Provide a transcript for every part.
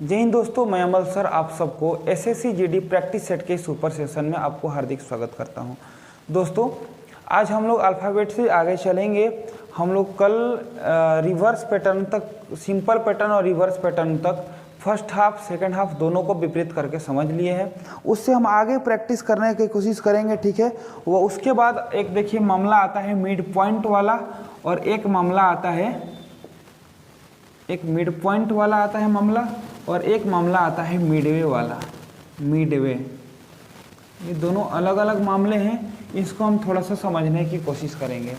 जय हिंद दोस्तों, मैं अमल सर आप सबको एसएससी जीडी प्रैक्टिस सेट के सुपर सेशन में आपको हार्दिक स्वागत करता हूं। दोस्तों आज हम लोग अल्फ़ाबेट से आगे चलेंगे। हम लोग कल रिवर्स पैटर्न तक, सिंपल पैटर्न और रिवर्स पैटर्न तक फर्स्ट हाफ सेकंड हाफ दोनों को विपरीत करके समझ लिए हैं। उससे हम आगे प्रैक्टिस करने की कोशिश करेंगे, ठीक है। वो उसके बाद एक देखिए मामला आता है मिड पॉइंट वाला, और एक मामला आता है, एक मिड पॉइंट वाला आता है मामला, और एक मामला आता है मिडवे वाला। मिडवे, ये दोनों अलग अलग मामले हैं, इसको हम थोड़ा सा समझने की कोशिश करेंगे।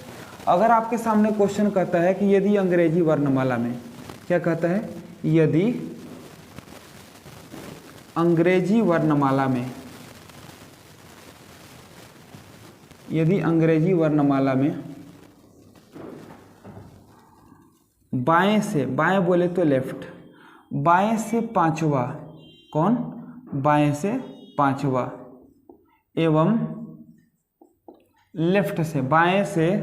अगर आपके सामने क्वेश्चन कहता है कि यदि अंग्रेजी वर्णमाला में, क्या कहता है, यदि अंग्रेजी वर्णमाला में, यदि अंग्रेजी वर्णमाला में बाएं से, बाएं बोले तो लेफ्ट, बाएं से पांचवा, कौन, बाएं से पांचवा, एवं लेफ्ट से, बाएं से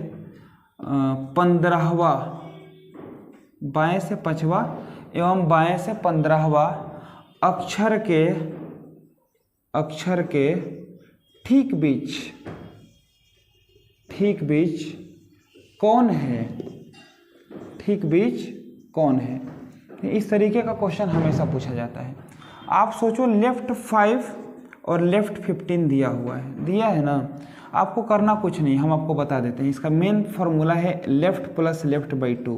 15वां, बाएं से 5वां एवं बाएं से 15वां अक्षर के ठीक बीच कौन है, ठीक बीच कौन है। इस तरीके का क्वेश्चन हमेशा पूछा जाता है। आप सोचो लेफ्ट 5 और लेफ्ट 15 दिया हुआ है, दिया है ना। आपको करना कुछ नहीं, हम आपको बता देते हैं। इसका मेन फॉर्मूला है लेफ्ट प्लस लेफ्ट बाई 2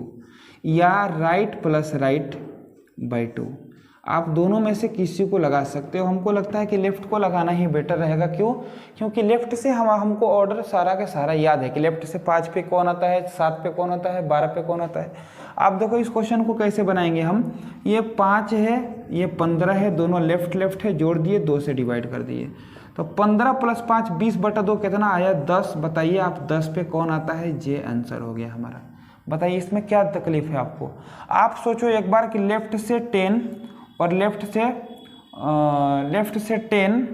या राइट प्लस राइट बाई 2। आप दोनों में से किसी को लगा सकते हो। हमको लगता है कि लेफ्ट को लगाना ही बेटर रहेगा। क्यों? क्योंकि लेफ्ट से हमको ऑर्डर सारा का सारा याद है कि लेफ्ट से 5 पे कौन आता है, 7 पे कौन आता है, 12 पे कौन आता है। आप देखो इस क्वेश्चन को कैसे बनाएंगे हम। ये 5 है, ये 15 है, दोनों लेफ्ट लेफ्ट है, जोड़ दिए, 2 से डिवाइड कर दिए। तो 15 + 5 20/2 कितना आया, 10। बताइए आप 10 पे कौन आता है, जे आंसर हो गया हमारा। बताइए इसमें क्या तकलीफ है आपको। आप सोचो एक बार कि लेफ्ट से 10 और लेफ्ट से 10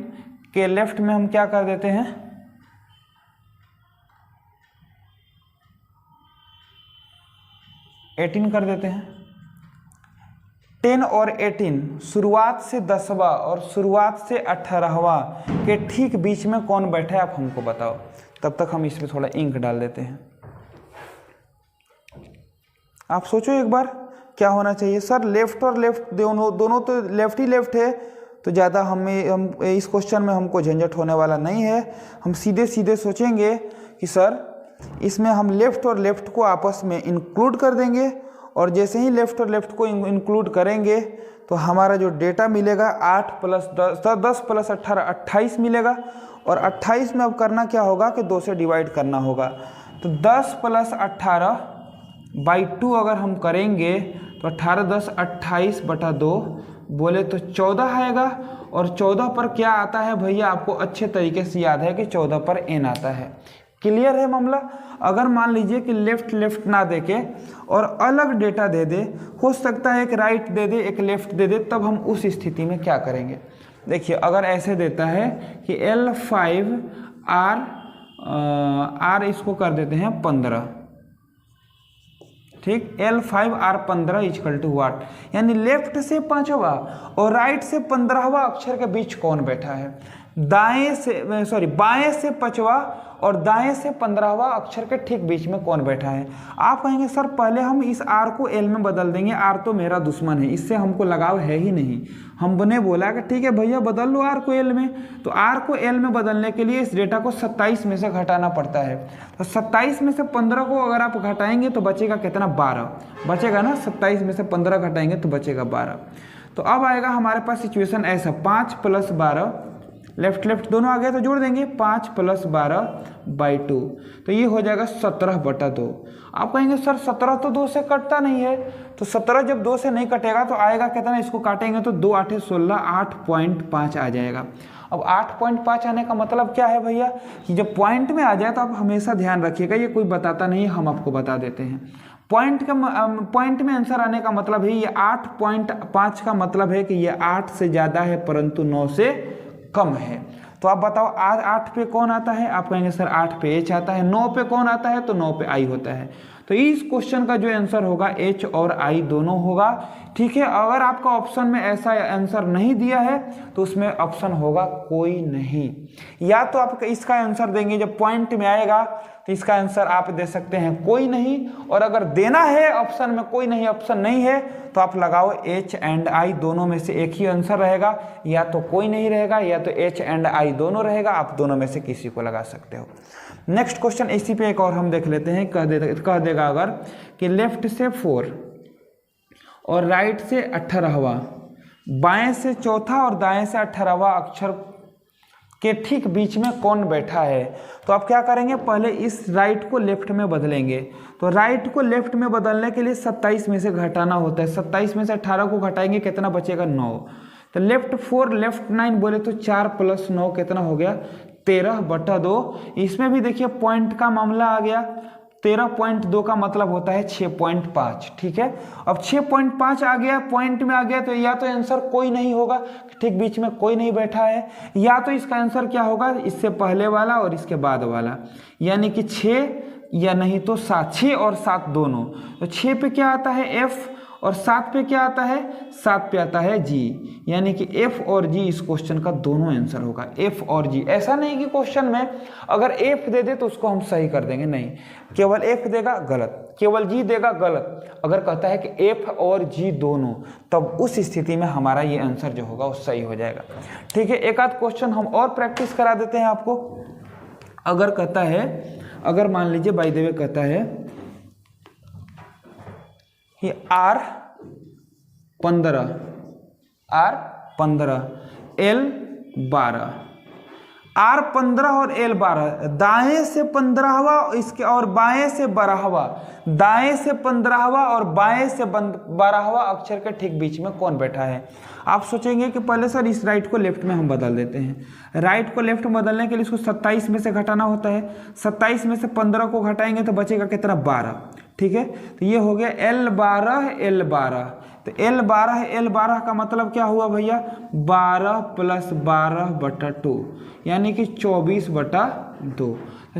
के लेफ्ट में हम क्या कर देते हैं, 18 कर देते हैं। 10 और 18 शुरुआत से 10वां और शुरुआत से 18वां के ठीक बीच में कौन बैठा है, आप हमको बताओ। तब तक हम इसमें थोड़ा इंक डाल देते हैं। आप सोचो एक बार क्या होना चाहिए। सर लेफ्ट और लेफ्ट दोनों तो लेफ्ट ही लेफ्ट है, तो ज़्यादा हम इस क्वेश्चन में हमको झंझट होने वाला नहीं है। हम सीधे सीधे सोचेंगे कि सर इसमें हम लेफ्ट और लेफ्ट को आपस में इंक्लूड कर देंगे, और जैसे ही लेफ्ट और लेफ्ट को इंक्लूड करेंगे तो हमारा जो डेटा मिलेगा 8 + 10 + 18 28 मिलेगा। और 28 में अब करना क्या होगा कि 2 से डिवाइड करना होगा। तो 10 + 18 बाई 2 अगर हम करेंगे तो 18 10 28/2 बोले तो 14 आएगा। और 14 पर क्या आता है भैया, आपको अच्छे तरीके से याद है कि 14 पर n आता है। क्लियर है मामला। अगर मान लीजिए कि लेफ्ट लेफ्ट ना देके और अलग डेटा दे दे, हो सकता है एक राइट दे दे एक लेफ्ट दे दे, तब हम उस स्थिति में क्या करेंगे। देखिए अगर ऐसे देता है कि L5R इसको कर देते हैं 15, ठीक, L5R15 = व्हाट, यानी लेफ्ट से 5वां और राइट से 15वां अक्षर के बीच कौन बैठा है। बाएं से 5वां और दाएं से 15वां अक्षर के ठीक बीच में कौन बैठा है। आप कहेंगे सर पहले हम इस R को L में बदल देंगे, R तो मेरा दुश्मन है, इससे हमको लगाव है ही नहीं। हमने बोला कि ठीक है भैया बदल लो R को L में। तो R को L में बदलने के लिए इस डेटा को 27 में से घटाना पड़ता है। तो 27 में से 15 को अगर आप घटाएंगे तो बचेगा कितना, 12 बचेगा ना। 27 में से 15 घटाएंगे तो बचेगा 12। तो अब आएगा हमारे पास सिचुएशन ऐसा, 5 + 12, लेफ्ट लेफ्ट दोनों आ गए तो जोड़ देंगे, 5 + 12/2, तो ये हो जाएगा 17/2। आप कहेंगे सर 17 तो 2 से कटता नहीं है। तो 17 जब 2 से नहीं कटेगा तो आएगा कितना, इसको काटेंगे तो 2 8 16 8.5 आ जाएगा। अब 8.5 आने का मतलब क्या है भैया, कि जब पॉइंट में आ जाए तो आप हमेशा ध्यान रखिएगा, ये कोई बताता नहीं, हम आपको बता देते हैं। पॉइंट में आंसर आने का मतलब है ये 8.5 का मतलब है कि ये 8 से ज़्यादा है परंतु 9 से कम है। तो आप बताओ आज 8 पे कौन आता है, आप कहेंगे सर 8 पे H आता है। 9 पे कौन आता है, तो 9 पे I होता है। तो इस क्वेश्चन का जो आंसर होगा H और I दोनों होगा। ठीक है, अगर आपका ऑप्शन में ऐसा आंसर नहीं दिया है तो उसमें ऑप्शन होगा कोई नहीं। या तो आप इसका आंसर देंगे जब पॉइंट में आएगा तो इसका आंसर आप दे सकते हैं कोई नहीं, और अगर देना है ऑप्शन में कोई नहीं, ऑप्शन नहीं है, तो आप लगाओ H एंड I दोनों में से एक ही आंसर रहेगा, या तो कोई नहीं रहेगा या तो H एंड I दोनों रहेगा, आप दोनों में से किसी को लगा सकते हो। नेक्स्ट क्वेश्चन इसी पे एक और हम देख लेते हैं। कह देगा अगर कि लेफ्ट से 4 और राइट से 18वां, बाएं से चौथा और दाएं से 18वां अक्षर के ठीक बीच में कौन बैठा है, तो आप क्या करेंगे, पहले इस राइट को लेफ्ट में बदलेंगे। तो राइट को लेफ्ट में बदलने के लिए 27 में से घटाना होता है। 27 में से 18 को घटाएंगे, कितना बचेगा, 9। तो लेफ्ट 4 लेफ्ट 9 बोले तो 4 + 9 कितना हो गया, 13/2। इसमें भी देखिए पॉइंट का मामला आ गया। 13.2 का मतलब होता है 6.5। ठीक है, अब 6.5 आ गया, पॉइंट में आ गया, तो या तो आंसर कोई नहीं होगा, ठीक बीच में कोई नहीं बैठा है, या तो इसका आंसर क्या होगा, इससे पहले वाला और इसके बाद वाला, यानी कि 6 या नहीं तो 7। 6 और 7 दोनों। तो 6 पे क्या आता है, F, और 7 पे क्या आता है, 7 पे आता है G, यानी कि F और G इस क्वेश्चन का दोनों आंसर होगा, F और G। ऐसा नहीं कि क्वेश्चन में अगर F दे दे तो उसको हम सही कर देंगे, नहीं, केवल F देगा गलत, केवल G देगा गलत। अगर कहता है कि F और G दोनों, तब उस स्थिति में हमारा ये आंसर जो होगा वो सही हो जाएगा। ठीक है, एक आध क्वेश्चन हम और प्रैक्टिस करा देते हैं आपको। अगर कहता है, अगर मान लीजिए बाय द वे कहता है कि R15 L12, R15 और L12, दाएं से 15वां इसके और बाएं से 12वां, दाएं से 15वां और बाएं से 12वां अक्षर के ठीक बीच में कौन बैठा है। आप सोचेंगे कि पहले सर इस राइट को लेफ्ट में हम बदल देते हैं। राइट को लेफ्ट में बदलने के लिए इसको 27 में से घटाना होता है। 27 में से 15 को घटाएंगे तो बचेगा कितना, 12। ठीक है, तो ये हो गया L12 L12। तो L12 का मतलब क्या हुआ भैया, 12 + 12/2, यानी कि 24/2। तो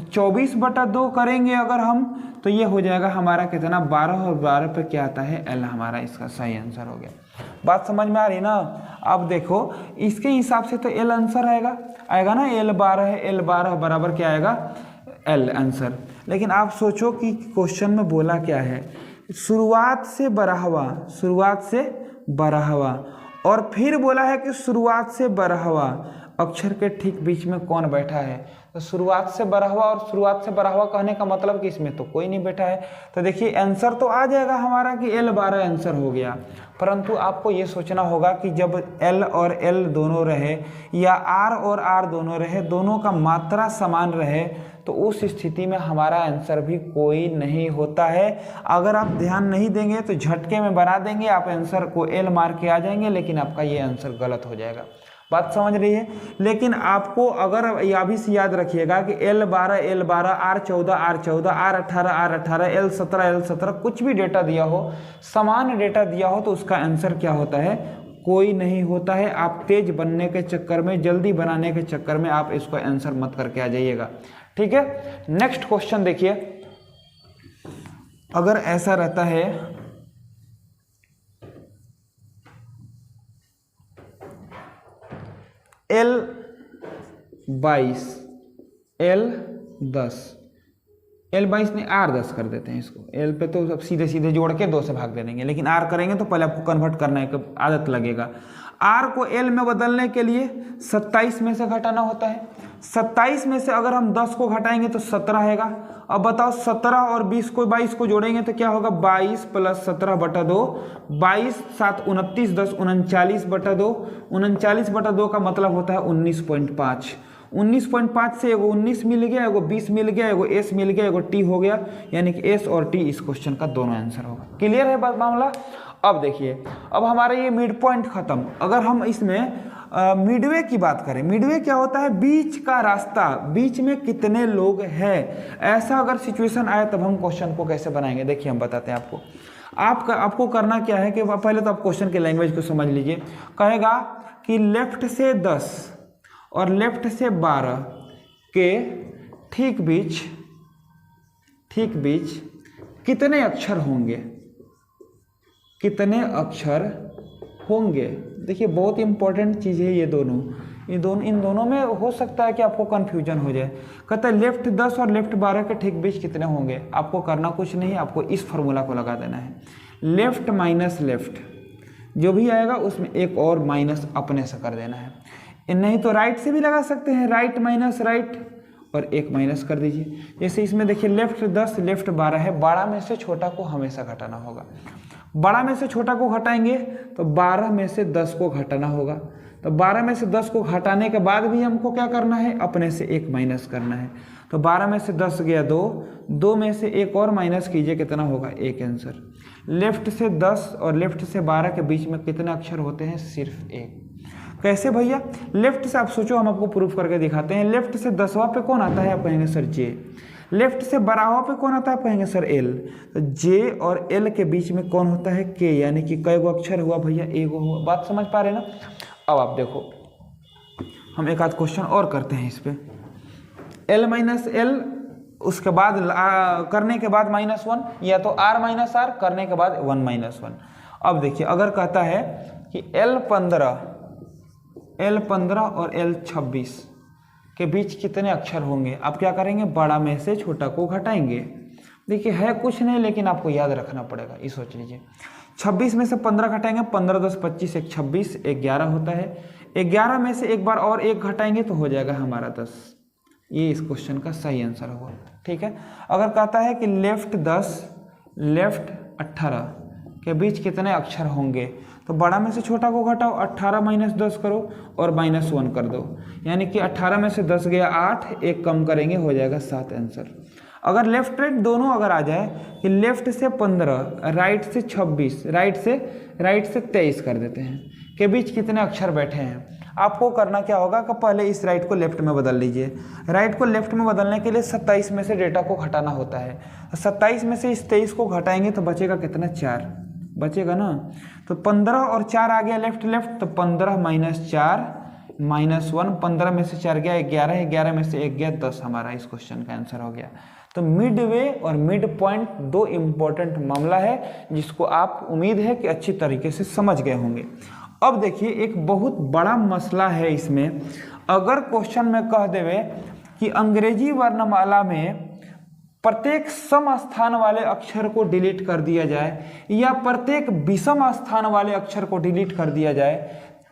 24/2 करेंगे अगर हम, तो ये हो जाएगा हमारा कितना, 12, और 12 पे क्या आता है, L, हमारा इसका सही आंसर हो गया। बात समझ में आ रही ना। अब देखो इसके हिसाब से तो L आंसर आएगा ना, L12 बराबर क्या आएगा, L आंसर। लेकिन आप सोचो कि क्वेश्चन में बोला क्या है, शुरुआत से 12वां, और फिर बोला है कि शुरुआत से 12वां अक्षर के ठीक बीच में कौन बैठा है। तो शुरुआत से 12वां और शुरुआत से 12वां कहने का मतलब कि इसमें तो कोई नहीं बैठा है। तो देखिए आंसर तो आ जाएगा हमारा कि L12 आंसर हो गया, परंतु आपको ये सोचना होगा कि जब L और L दोनों रहे या R और R दोनों रहे, दोनों का मात्रा समान रहे, तो उस स्थिति में हमारा आंसर भी कोई नहीं होता है। अगर आप ध्यान नहीं देंगे तो झटके में बना देंगे, आप आंसर को L मार के आ जाएंगे, लेकिन आपका ये आंसर गलत हो जाएगा। बात समझ रही है। लेकिन आपको अगर यह भी याद रखिएगा कि L12 L12, R14 R14, R18 L17 L17 कुछ भी डेटा दिया हो, समान डेटा दिया हो, तो उसका आंसर क्या होता है, कोई नहीं होता है। आप तेज बनने के चक्कर में, जल्दी बनाने के चक्कर में आप इसको आंसर मत करके आ जाइएगा। ठीक है, नेक्स्ट क्वेश्चन देखिए। अगर ऐसा रहता है L22 L10, L22 नहीं R10 कर देते हैं इसको। L पे तो अब सीधे सीधे जोड़ के 2 से भाग दे देंगे, लेकिन R करेंगे तो पहले आपको कन्वर्ट करने की आदत लगेगा। R को L में बदलने के लिए 27 में से घटाना होता है। 27 में से अगर हम 10 को घटाएंगे तो 17 आएगा। अब बताओ 17 और 22 को जोड़ेंगे तो क्या होगा, 22 + 17/2, 22 7 29, 10 39/2, 39/2 का मतलब होता है 19.5। 19.5 से एगो 19 मिल गया, एगो 20 मिल गया, एगो S मिल गया, एगो T हो गया, यानी कि S और T इस क्वेश्चन का दोनों आंसर होगा। क्लियर है बात मामला। अब देखिए, अब हमारा ये मिड पॉइंट खत्म। अगर हम इसमें मिडवे की बात करें, मिडवे क्या होता है, बीच का रास्ता, बीच में कितने लोग हैं, ऐसा अगर सिचुएशन आए तब हम क्वेश्चन को कैसे बनाएंगे। देखिए हम बताते हैं आपको। आपको करना क्या है कि पहले तो आप क्वेश्चन के लैंग्वेज को समझ लीजिए। कहेगा कि लेफ्ट से 10 और लेफ्ट से 12 के ठीक बीच कितने अक्षर होंगे, कितने अक्षर होंगे। देखिए बहुत इंपॉर्टेंट चीज़ है ये दोनों, इन दोनों में हो सकता है कि आपको कन्फ्यूजन हो जाए। कहता है लेफ्ट 10 और लेफ्ट 12 के ठीक बीच कितने होंगे। आपको करना कुछ नहीं, आपको इस फॉर्मूला को लगा देना है, लेफ्ट माइनस लेफ्ट, जो भी आएगा उसमें एक और माइनस अपने से कर देना है। नहीं तो राइट से भी लगा सकते हैं, राइट माइनस राइट और एक माइनस कर दीजिए। जैसे इसमें देखिए लेफ्ट 10 लेफ्ट 12 है, 12 में से छोटा को हमेशा घटाना होगा। 12 में से छोटा को घटाएंगे तो 12 में से 10 को घटाना होगा। तो 12 में से 10 को घटाने के बाद भी हमको क्या करना है, अपने से एक माइनस करना है। तो 12 में से 10 गया 2, 2 में से एक और माइनस कीजिए, कितना होगा, एक आंसर। लेफ्ट से 10 और लेफ्ट से 12 के बीच में कितने अक्षर होते हैं, सिर्फ एक। कैसे भैया, लेफ्ट से आप सोचो, हम आपको प्रूफ करके दिखाते हैं। लेफ्ट से 10वां पे कौन आता है, आप कहेंगे सर जे। लेफ्ट से 12वां पे कौन आता है, आप कहेंगे सर एल। तो जे और एल के बीच में कौन होता है, के, यानी कि कई गो अक्षर हुआ भैया, एगो हुआ। बात समझ पा रहे ना। अब आप देखो, हम एक आध क्वेश्चन और करते हैं इस पे। एल माइनस एल, उसके बाद करने के बाद -1, या तो आर माइनस आर करने के बाद 1 - 1। अब देखिए अगर कहता है कि L15 और L26 के बीच कितने अक्षर होंगे, आप क्या करेंगे, बड़ा में से छोटा को घटाएंगे। देखिए है कुछ नहीं, लेकिन आपको याद रखना पड़ेगा, ये सोच लीजिए। 26 में से 15 घटाएंगे, 15 10 25, 1 26, 11 होता है। 11 में से एक बार और एक घटाएंगे तो हो जाएगा हमारा 10। ये इस क्वेश्चन का सही आंसर होगा। ठीक है। अगर कहता है कि लेफ्ट 10 लेफ्ट 18 के बीच कितने अक्षर होंगे, तो बड़ा में से छोटा को घटाओ, 18 - 10 करो और -1 कर दो, यानी कि 18 में से 10 गया 8, एक कम करेंगे हो जाएगा 7 आंसर। अगर लेफ्ट राइट दोनों अगर आ जाए कि लेफ्ट से 15 राइट से 26 राइट से 23 कर देते हैं, के बीच कितने अक्षर बैठे हैं, आपको करना क्या होगा कि पहले इस राइट को लेफ्ट में बदल लीजिए। राइट को लेफ्ट में बदलने के लिए 27 में से डेटा को घटाना होता है। 27 में से इस 23 को घटाएंगे तो बचेगा कितना, 4 बचेगा ना। तो 15 और 4 आ गया लेफ्ट, तो 15 - 4 -1, 15 में से 4 गया 11, 11 में से 1 गया 10, हमारा इस क्वेश्चन का आंसर हो गया। तो मिड वे और मिड पॉइंट दो इम्पोर्टेंट मामला है, जिसको आप उम्मीद है कि अच्छी तरीके से समझ गए होंगे। अब देखिए एक बहुत बड़ा मसला है इसमें। अगर क्वेश्चन में कह देवे कि अंग्रेजी वर्णमाला में प्रत्येक सम स्थान वाले अक्षर को डिलीट कर दिया जाए या प्रत्येक विषम स्थान वाले अक्षर को डिलीट कर दिया जाए,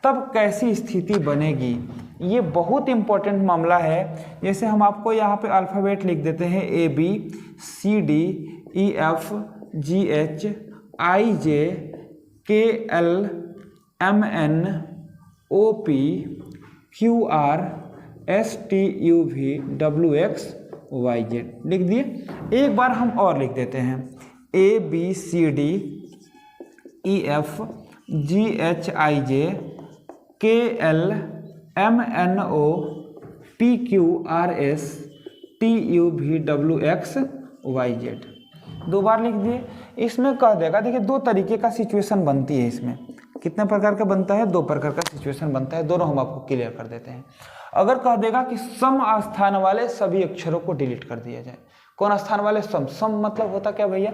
तब कैसी स्थिति बनेगी। ये बहुत इंपॉर्टेंट मामला है। जैसे हम आपको यहाँ पे अल्फ़ाबेट लिख देते हैं, ABCDEFGHIJKLMNOPQRSTUVWXYZ लिख दिए। एक बार हम और लिख देते हैं, ABCDEFGHIJKLMNOPQRSTUVWXYZ। दो बार लिख दिए। इसमें कह देगा, देखिए दो तरीके का सिचुएशन बनती है इसमें। कितने प्रकार का बनता है, दो प्रकार का सिचुएशन बनता है। दोनों हम आपको क्लियर कर देते हैं। अगर कह देगा कि सम स्थान वाले सभी अक्षरों को डिलीट कर दिया जाए, कौन स्थान वाले, सम। सम मतलब होता क्या भैया,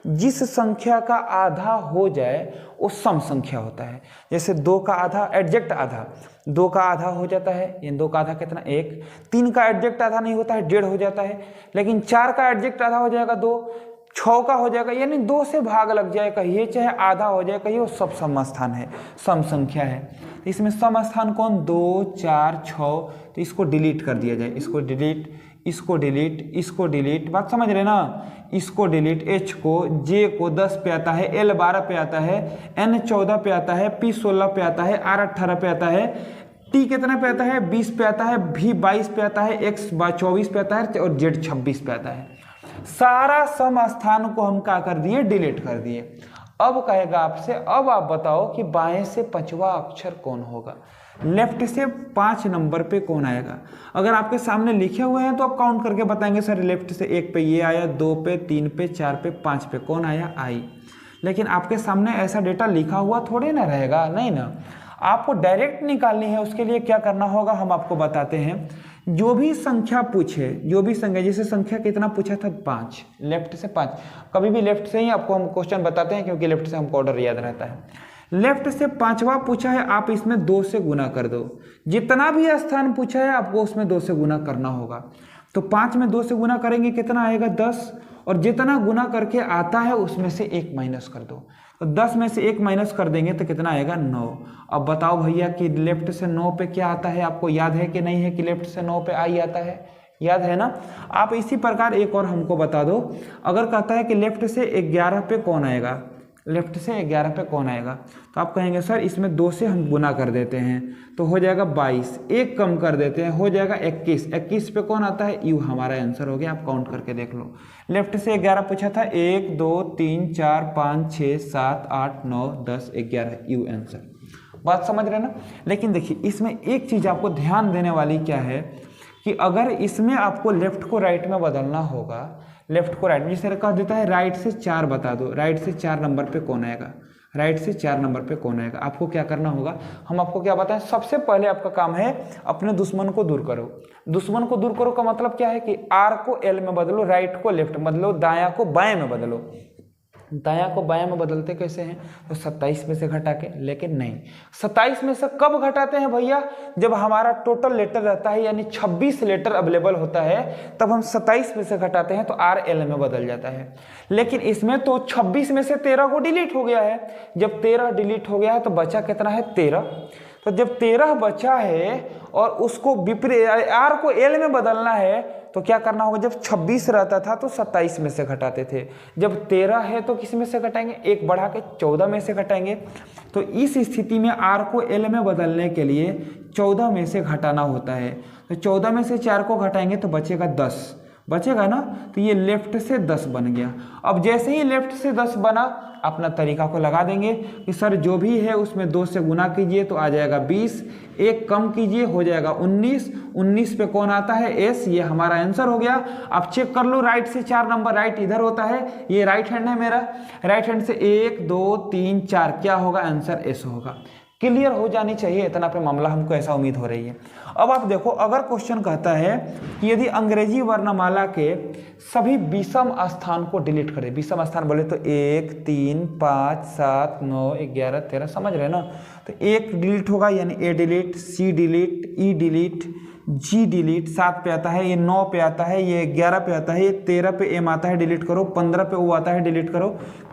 जिस संख्या का आधा हो जाए वो सम संख्या होता है। जैसे 2 का आधा एडजेक्ट आधा, 2 का आधा हो जाता है, ये 2 का आधा कितना, 1। 3 का एडजेक्ट आधा नहीं होता है, 1.5 हो जाता है। लेकिन 4 का एडजेक्ट आधा हो जाएगा 2, 6 का हो जाएगा, यानी 2 से भाग लग जाए कहिए, चाहे आधा हो जाए कहिए, वो सब सम स्थान है, सम संख्या है। इसमें सम स्थान कौन, 2 4 6। तो इसको डिलीट कर दिया जाए, इसको डिलीट, इसको डिलीट, इसको डिलीट। बात समझ रहे ना, इसको डिलीट। H को, J को 10 पे आता है, L 12 पे आता है, N 14 पे आता है, P 16 पे आता है, R 18 पे आता है, T कितना पे आता है, 20 पे आता है, V 22 पे आता है, X 24 पे आता है और Z 26 पे आता है। सारा सम स्थान को हम क्या कर दिए, डिलीट कर दिए। अब कहेगा आपसे, अब आप बताओ कि बाएं से 5वां अक्षर कौन होगा, लेफ्ट से 5 नंबर पे कौन आएगा। अगर आपके सामने लिखे हुए हैं तो आप काउंट करके बताएंगे, सर लेफ्ट से 1 पे ये आया, 2 पे, 3 पे, 4 पे, 5 पे कौन आया, आई। लेकिन आपके सामने ऐसा डेटा लिखा हुआ थोड़े ना रहेगा, नहीं ना। आपको डायरेक्ट निकालनी है, उसके लिए क्या करना होगा हम आपको बताते हैं। जो भी संख्या पूछे, जो भी संख्या, जैसे संख्या कितना पूछा था 5, लेफ्ट से 5, कभी भी लेफ्ट से ही आपको हम क्वेश्चन बताते हैं क्योंकि लेफ्ट से हमको ऑर्डर याद रहता है। लेफ्ट से 5वां पूछा है, आप इसमें 2 से गुना कर दो। जितना भी स्थान पूछा है आपको उसमें 2 से गुना करना होगा। तो 5 में 2 से गुना करेंगे कितना आएगा 10, और जितना गुना करके आता है उसमें से 1 माइनस कर दो। तो 10 में से 1 माइनस कर देंगे तो कितना आएगा 9। अब बताओ भैया कि लेफ्ट से 9 पे क्या आता है, आपको याद है कि नहीं है कि लेफ्ट से 9 पे आई आता है, याद है ना। आप इसी प्रकार एक और हमको बता दो, अगर कहता है कि लेफ्ट से 11 पे कौन आएगा, लेफ्ट से 11 पे कौन आएगा, तो आप कहेंगे सर इसमें 2 से हम गुना कर देते हैं तो हो जाएगा 22, एक कम कर देते हैं हो जाएगा 21, 21 पे कौन आता है यू, हमारा आंसर हो गया। आप काउंट करके देख लो, लेफ्ट से 11 पूछा था, 1 2 3 4 5 6 7 8 9 10 11, यू आंसर। बात समझ रहे ना। लेकिन देखिए इसमें एक चीज़ आपको ध्यान देने वाली क्या है कि अगर इसमें आपको लेफ्ट को राइट में बदलना होगा, लेफ्ट को राइट, जैसे कह देता है राइट से 4 बता दो, राइट से 4 नंबर पे कौन आएगा, राइट से 4 नंबर पे कौन आएगा, आपको क्या करना होगा, हम आपको क्या बताएं, सबसे पहले आपका काम है अपने दुश्मन को दूर करो। दुश्मन को दूर करो का मतलब क्या है कि आर को एल में बदलो, राइट को लेफ्ट में बदलो, दायां को बाएं में बदलो। दायां को बायां में बदलते कैसे हैं, तो 27 में से घटा के, लेकिन नहीं, 27 में से कब घटाते हैं भैया, जब हमारा टोटल लेटर रहता है यानी 26 लेटर अवेलेबल होता है तब हम 27 में से घटाते हैं तो आर एल में बदल जाता है। लेकिन इसमें तो 26 में से 13 को डिलीट हो गया है, जब 13 डिलीट हो गया है तो बचा कितना है 13। तो जब 13 बचा है और उसको विपरीत आर को एल में बदलना है तो क्या करना होगा, जब 26 रहता था तो 27 में से घटाते थे, जब 13 है तो किस में से घटाएंगे, एक बढ़ा के 14 में से घटाएंगे। तो इस स्थिति में आर को एल में बदलने के लिए 14 में से घटाना होता है। तो 14 में से 4 को घटाएंगे तो बचेगा 10, बचेगा ना, तो ये लेफ्ट से 10 बन गया। अब जैसे ही लेफ्ट से 10 बना अपना तरीका को लगा देंगे कि सर जो भी है उसमें 2 से गुना कीजिए तो आ जाएगा 20, एक कम कीजिए हो जाएगा 19, 19 पे कौन आता है एस, ये हमारा आंसर हो गया। आप चेक कर लो, राइट से 4 नंबर, राइट इधर होता है, ये राइट हैंड है मेरा, राइट हैंड से 1 2 3 4 क्या होगा आंसर एस होगा। क्लियर हो जानी चाहिए इतना पे मामला, हमको ऐसा उम्मीद हो रही है। अब आप देखो अगर क्वेश्चन कहता है कि यदि अंग्रेजी वर्णमाला के सभी विषम स्थान को डिलीट करें, विषम स्थान बोले तो 1 3 5 7 9 11 13, समझ रहे ना। तो 1 डिलीट होगा यानी A delete, C delete, E delete, G delete, 7 पे आता है, ये 9 पे आता है, ये 11 पे आता है, ये 13 पे एम आता है डिलीट करो, 15 पे ओ आता है डिलीट करो,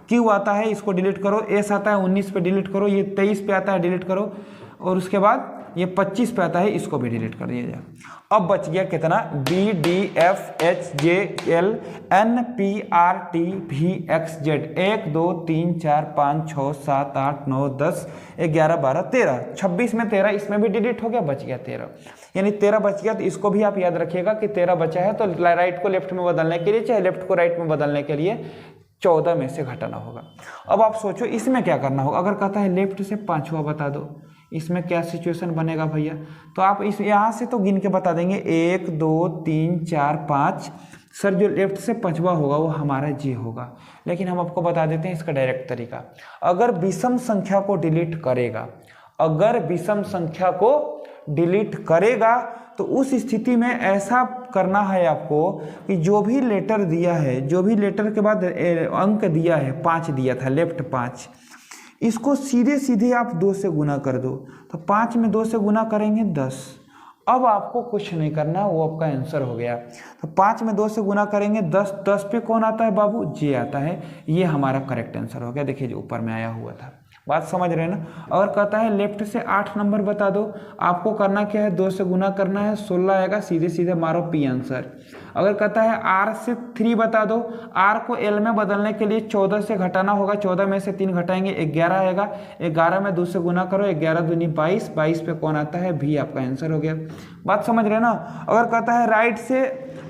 क्यू आता है इसको डिलीट करो, एस आता है 19 पे डिलीट करो, ये 23 पे आता है डिलीट करो, और उसके बाद ये 25 पे आता है इसको भी डिलीट कर दिया जाए। अब बच गया कितना, B D F H J L N P R T V X Z, 1 2 3 4 5 6 7 8 9 10 11 12 13, 26 में 13 इसमें भी डिलीट हो गया, बच गया 13, यानी 13 बच गया। तो इसको भी आप याद रखिएगा कि 13 बचा है तो राइट को लेफ्ट में बदलने के लिए चाहे लेफ्ट को राइट में बदलने के लिए 14 में से घटाना होगा। अब आप सोचो इसमें क्या करना होगा, अगर कहता है लेफ्ट से 5वां बता दो, इसमें क्या सिचुएशन बनेगा भैया, तो आप इस यहाँ से तो गिन के बता देंगे 1 2 3 4 5, सर जो लेफ्ट से 5वां होगा वो हमारा जी होगा। लेकिन हम आपको बता देते हैं इसका डायरेक्ट तरीका, अगर विषम संख्या को डिलीट करेगा, अगर विषम संख्या को डिलीट करेगा तो उस स्थिति में ऐसा करना है आपको कि जो भी लेटर दिया है, जो भी लेटर के बाद अंक दिया है, 5 दिया था, लेफ्ट 5, इसको सीधे सीधे आप 2 से गुना कर दो, तो 5 में 2 से गुना करेंगे 10। अब आपको कुछ नहीं करना, वो आपका आंसर हो गया। तो 5 में 2 से गुना करेंगे 10, 10 पे कौन आता है बाबू, जे आता है, ये हमारा करेक्ट आंसर हो गया। देखिए जो ऊपर में आया हुआ था, बात समझ रहे हैं ना। अगर कहता है लेफ्ट से 8 नंबर बता दो, आपको करना क्या है, 2 से गुना करना है, 16 आएगा, सीधे सीधे मारो पी आंसर। अगर कहता है आर से 3 बता दो, आर को एल में बदलने के लिए 14 से घटाना होगा, 14 में से 3 घटाएंगे 11 आएगा, 11 में 2 से गुना करो, 11 दूनी 22, 22 पे कौन आता है, भी आपका आंसर हो गया। बात समझ रहे हैं ना। अगर कहता है राइट से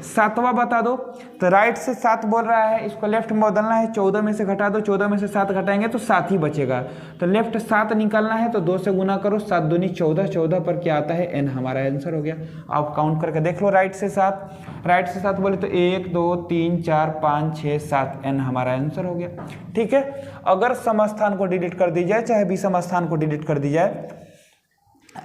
7वां बता दो, तो राइट से 7 बोल रहा है, इसको लेफ्ट में बदलना है, 14 में से घटा दो, 14 में से 7 घटाएंगे तो 7 ही बचेगा, तो लेफ्ट 7 निकालना है तो 2 से गुना करो, 7 दूनी 14, 14 पर क्या आता है एन, हमारा आंसर हो गया। आप काउंट करके देख लो, राइट से 7, राइट से 7 बोले तो 1 2 3 4 5 6 7, एन हमारा आंसर हो गया। ठीक है, अगर सम स्थान को डिलीट कर दी जाए चाहे विषम स्थान को डिलीट कर दी जाए,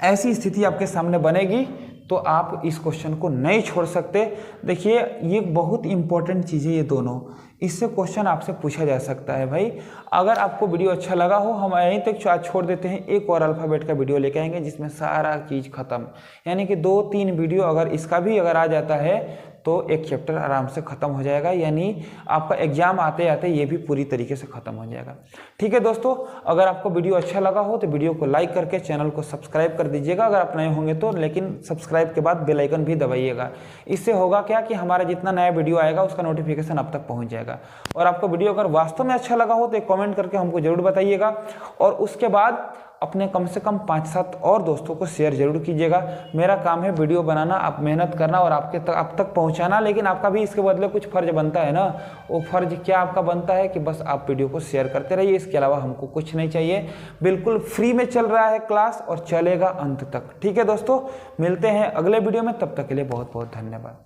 ऐसी स्थिति आपके सामने बनेगी तो आप इस क्वेश्चन को नहीं छोड़ सकते। देखिए ये बहुत इंपॉर्टेंट चीज़ है, ये दोनों, इससे क्वेश्चन आपसे पूछा जा सकता है भाई। अगर आपको वीडियो अच्छा लगा हो, हम यहीं तक छोड़ देते हैं, एक और अल्फ़ाबेट का वीडियो लेके आएंगे जिसमें सारा चीज़ खत्म, यानी कि 2-3 वीडियो अगर इसका भी अगर आ जाता है तो एक चैप्टर आराम से ख़त्म हो जाएगा, यानी आपका एग्जाम आते आते ये भी पूरी तरीके से ख़त्म हो जाएगा। ठीक है दोस्तों, अगर आपको वीडियो अच्छा लगा हो तो वीडियो को लाइक करके चैनल को सब्सक्राइब कर दीजिएगा अगर आप नए होंगे तो, लेकिन सब्सक्राइब के बाद बेल आइकन भी दबाइएगा। इससे होगा क्या कि हमारा जितना नया वीडियो आएगा उसका नोटिफिकेशन आप तक पहुँच जाएगा। और आपको वीडियो अगर वास्तव में अच्छा लगा हो तो एक कॉमेंट करके हमको ज़रूर बताइएगा, और उसके बाद अपने कम से कम 5-7 और दोस्तों को शेयर जरूर कीजिएगा। मेरा काम है वीडियो बनाना, आप मेहनत करना और आप तक पहुंचाना, लेकिन आपका भी इसके बदले कुछ फ़र्ज बनता है ना। वो फ़र्ज क्या आपका बनता है कि बस आप वीडियो को शेयर करते रहिए, इसके अलावा हमको कुछ नहीं चाहिए। बिल्कुल फ्री में चल रहा है क्लास और चलेगा अंत तक। ठीक है दोस्तों, मिलते हैं अगले वीडियो में, तब तक के लिए बहुत बहुत धन्यवाद।